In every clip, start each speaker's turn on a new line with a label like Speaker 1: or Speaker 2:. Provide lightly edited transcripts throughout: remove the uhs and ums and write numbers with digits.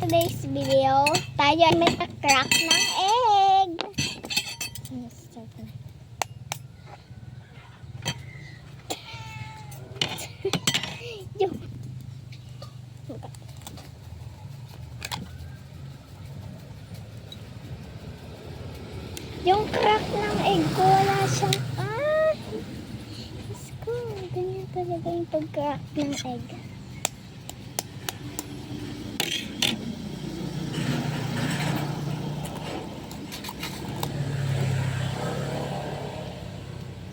Speaker 1: today's video, tayo ay may crack ng egg. Yung crack ng egg ko, wala siyang Diyos ko, ganyan talaga yung pag-crack ng egg.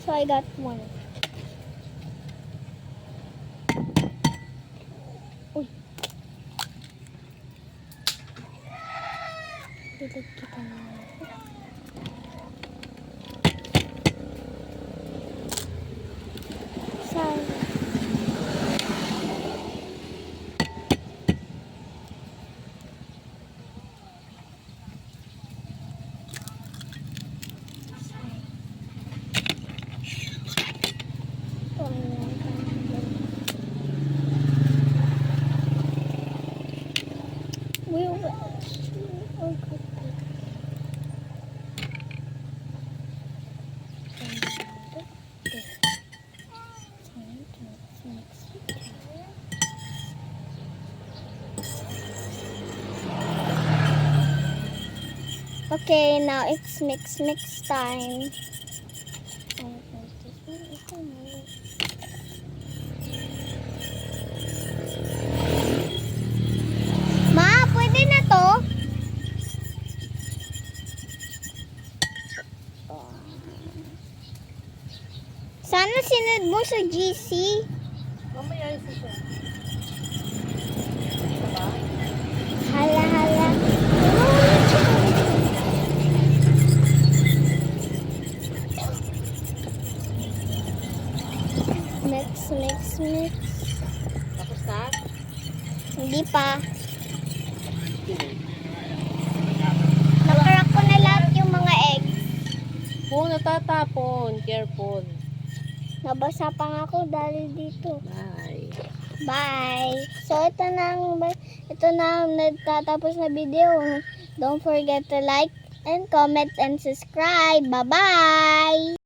Speaker 1: So I got one. Uy. Dilig kita na. Sorry. Okay, now it's mix time. Ma, pwede na to? Sana sinad mo sa GC.
Speaker 2: Mamaya isa siya.
Speaker 1: Hala. Mix.
Speaker 2: Tapos na?
Speaker 1: Hindi pa. Nakrack ko na lahat yung mga eggs.
Speaker 2: Kung natatapon, careful.
Speaker 1: Nabasa pa nga ako dahil dito.
Speaker 2: Bye.
Speaker 1: Bye! So, ito na nagtatapos na video. Don't forget to like and comment and subscribe. Bye-bye!